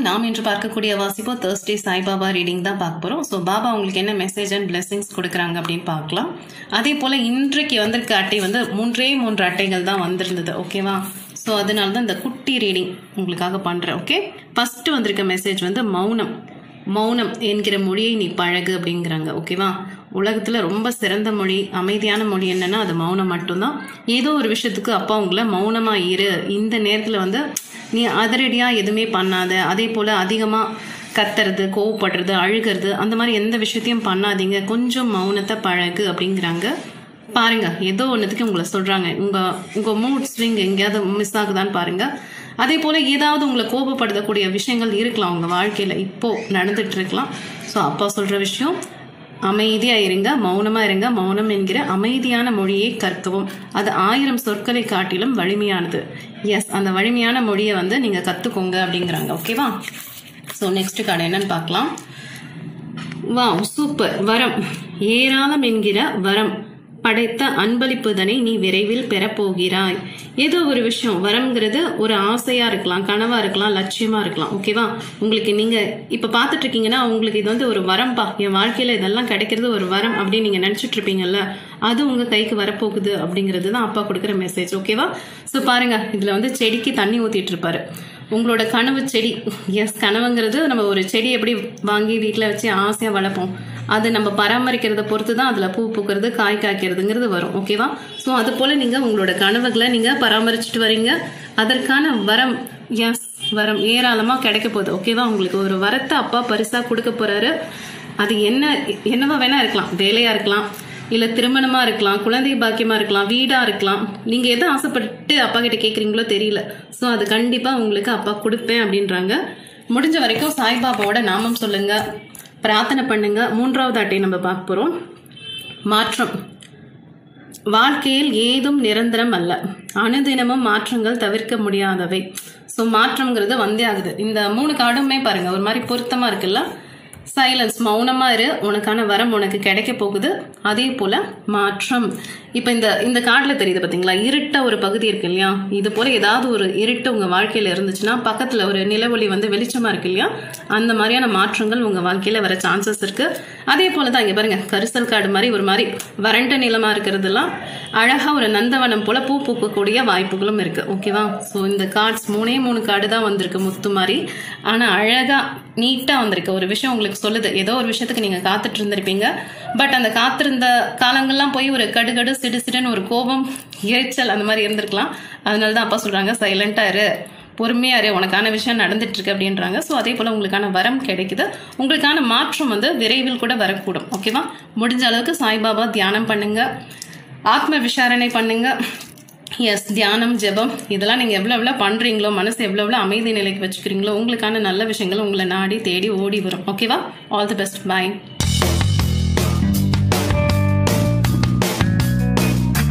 நாம் இன்று பார்க்கக்கூடிய வாசிப்போ Thursday சாய்பாபா ரீடிங் தான் பார்க்க போகிறோம். ஸோ பாபா உங்களுக்கு என்ன மெசேஜ் அண்ட் பிளெஸிங்ஸ் கொடுக்குறாங்க அப்படின்னு பார்க்கலாம். அதே போல் இன்றைக்கு வந்திருக்க அட்டை வந்து 3 அட்டைகள் தான் வந்திருந்தது. ஓகேவா? ஸோ அதனால தான் இந்த குட்டி ரீடிங் உங்களுக்காக பண்ணுறேன். ஓகே, ஃபர்ஸ்ட் வந்திருக்க மெசேஜ் வந்து மௌனம் என்கிற மொழியை நீ பழகு அப்படிங்கிறாங்க. ஓகேவா? உலகத்தில் ரொம்ப சிறந்த மொழி, அமைதியான மொழி என்னன்னா அது மௌனம் மட்டும்தான். ஏதோ ஒரு விஷயத்துக்கு அப்பா உங்களை மௌனமாக இரு, இந்த நேரத்தில் வந்து நீ அதிரடியாக எதுவுமே பண்ணாத, அதே போல் அதிகமாக கத்துறது, கோவப்படுறது, அழுகிறது, அந்த மாதிரி எந்த விஷயத்தையும் பண்ணாதீங்க, கொஞ்சம் மௌனத்தை பழகு அப்படிங்கிறாங்க. பாருங்க, ஏதோ ஒன்றுத்துக்கு உங்களை சொல்கிறாங்க. உங்கள் மூட் ஸ்விங் எங்கேயாவது மிஸ் ஆகுதான்னு பாருங்க. அதே போல் ஏதாவது உங்களை கோபப்படுத்தக்கூடிய விஷயங்கள் இருக்கலாம் உங்கள் வாழ்க்கையில், இப்போது நடந்துட்டு இருக்கலாம். ஸோ அப்பா சொல்கிற விஷயம், அமைதியாக இருங்க, மௌனமாக இருங்க. மௌனம் என்கிற அமைதியான மொழியை கற்கவும், அது 1000 சொற்களை காட்டிலும் வலிமையானது. எஸ், அந்த வலிமையான மொழியை வந்து நீங்கள் கற்றுக்கோங்க அப்படிங்கிறாங்க. ஓகேவா? ஸோ நெக்ஸ்ட் கார்டு என்னன்னு பார்க்கலாம். வா, சூப்பர். வரம், ஏராளம் என்கிற வரம் படைத்த அன்பளிப்புதனை நீ விரைவில் பெறப்போகிறாய். ஏதோ ஒரு விஷயம், வரம்ங்கிறது ஒரு ஆசையா இருக்கலாம், கனவா இருக்கலாம், லட்சியமா இருக்கலாம். ஓகேவா? உங்களுக்கு நீங்க இப்ப பாத்துட்டு இருக்கீங்கன்னா உங்களுக்கு இது வந்து ஒரு வரம்பா, என் வாழ்க்கையில இதெல்லாம் கிடைக்கிறது ஒரு வரம் அப்படின்னு நீங்க நினைச்சிட்டு இருப்பீங்கல்ல, அது உங்க கைக்கு வரப்போகுது அப்படிங்கிறது தான் அப்பா கொடுக்குற மெசேஜ். ஓகேவா? ஸோ பாருங்க, இதுல வந்து செடிக்கு தண்ணி ஊத்திட்டு இருப்பாரு. உங்களோட கனவு செடி. எஸ், கனவுங்கிறது நம்ம ஒரு செடி எப்படி வாங்கி வீட்டில் வச்சு ஆசையாக வளர்ப்போம், அது நம்ம பராமரிக்கிறத பொறுத்து தான் அதில் பூ பூக்கிறது, காய் காய்க்கிறதுங்கிறது வரும். ஓகேவா? ஸோ அது போல் நீங்கள் உங்களோட கனவுகளை நீங்கள் பராமரிச்சுட்டு வரீங்க. அதற்கான வரம், எஸ், வரம் ஏராளமாக கிடைக்க போகுது. ஓகேவா? உங்களுக்கு ஒரு வரத்தை அப்பா பரிசாக கொடுக்க போகிறாரு. அது என்னவா வேணா இருக்கலாம், வேலையாக இருக்கலாம், இல்லை திருமணமா இருக்கலாம், குழந்தை பாக்கியமா இருக்கலாம், வீடா இருக்கலாம். நீங்க எதை ஆசைப்பட்டு அப்பா கிட்ட கேட்குறீங்களோ தெரியல. ஸோ அது கண்டிப்பா உங்களுக்கு அப்பா கொடுப்பேன் அப்படின்றாங்க. முடிஞ்ச வரைக்கும் சாய்பாபாவோட நாமம் சொல்லுங்க, பிரார்த்தனை பண்ணுங்க. 3வது அட்டை நம்ம பார்க்க போறோம். மாற்றம். வாழ்க்கையில் ஏதும் நிரந்தரம் அல்ல, அனுதினமும் மாற்றங்கள் தவிர்க்க முடியாதவை. ஸோ மாற்றம்ங்கிறது வந்தே ஆகுது. இந்த 3 கார்டுமே பாருங்க ஒரு மாதிரி பொருத்தமா இருக்குல்ல. சைலன்ஸ், மௌனமா இரு, உனக்கான வரம் உனக்கு கிடைக்க போகுது. அதே போல மாற்றம். இப்ப இந்த கார்டுல தெரியுது பாத்தீங்களா, இருட்ட ஒரு பகுதி இருக்கு இல்லையா, இது போல ஏதாவது ஒரு இருட்டு உங்க வாழ்க்கையில இருந்துச்சுன்னா பக்கத்துல ஒரு நிலவொளி வந்து வெளிச்சமா இருக்கு இல்லையா, அந்த மாதிரியான மாற்றங்கள் உங்க வாழ்க்கையில வர சான்சஸ் இருக்கு. அதே போலதான் இங்க பாருங்க, கரிசல் காடு மாதிரி ஒரு மாதிரி வறண்ட நிலமா இருக்கிறதுலாம் அழகா ஒரு நந்தவனம் போல பூ பூக்கக்கூடிய வாய்ப்புகளும் இருக்கு. ஓகேவா? ஸோ இந்த கார்ட்ஸ் 3 கார்டு தான் வந்திருக்கு முத்து மாதிரி, ஆனா அழகா நீட்டா வந்திருக்கு. ஒரு விஷயம் உங்களுக்கு சொல்லுது, ஏதோ ஒரு விஷயத்துக்கு நீங்க காத்துட்டு இருந்திருப்பீங்க, பட் அந்த காத்திருந்த காலங்கள்லாம் போய் ஒரு கடுகடு சிடுசிடுன்னு ஒரு கோபம், எரிச்சல் அந்த மாதிரி இருந்திருக்கலாம். அதனாலதான் அப்பா சொல்றாங்க, சைலண்டா இரு, பொறுமையா இரு, உனக்கான விஷயம் நடந்துட்டு இருக்கு அப்படின்றாங்க. ஸோ அதே போல உங்களுக்கான வரம் கிடைக்குது. உங்களுக்கான மாற்றம் வந்து விரைவில் கூட வரக்கூடும். ஓகேவா? முடிஞ்ச அளவுக்கு சாய்பாபா தியானம் பண்ணுங்க, ஆத்ம விசாரணை பண்ணுங்க. எஸ், தியானம், ஜெபம், இதெல்லாம் நீங்க எவ்வளவு பண்றீங்களோ, மனசு எவ்வளவு அமைதி நிலைக்கு வச்சுக்கிறீங்களோ, உங்களுக்கான நல்ல விஷயங்கள் உங்களை நாடி தேடி ஓடி வரும். ஓகேவா? All the best. பாய்.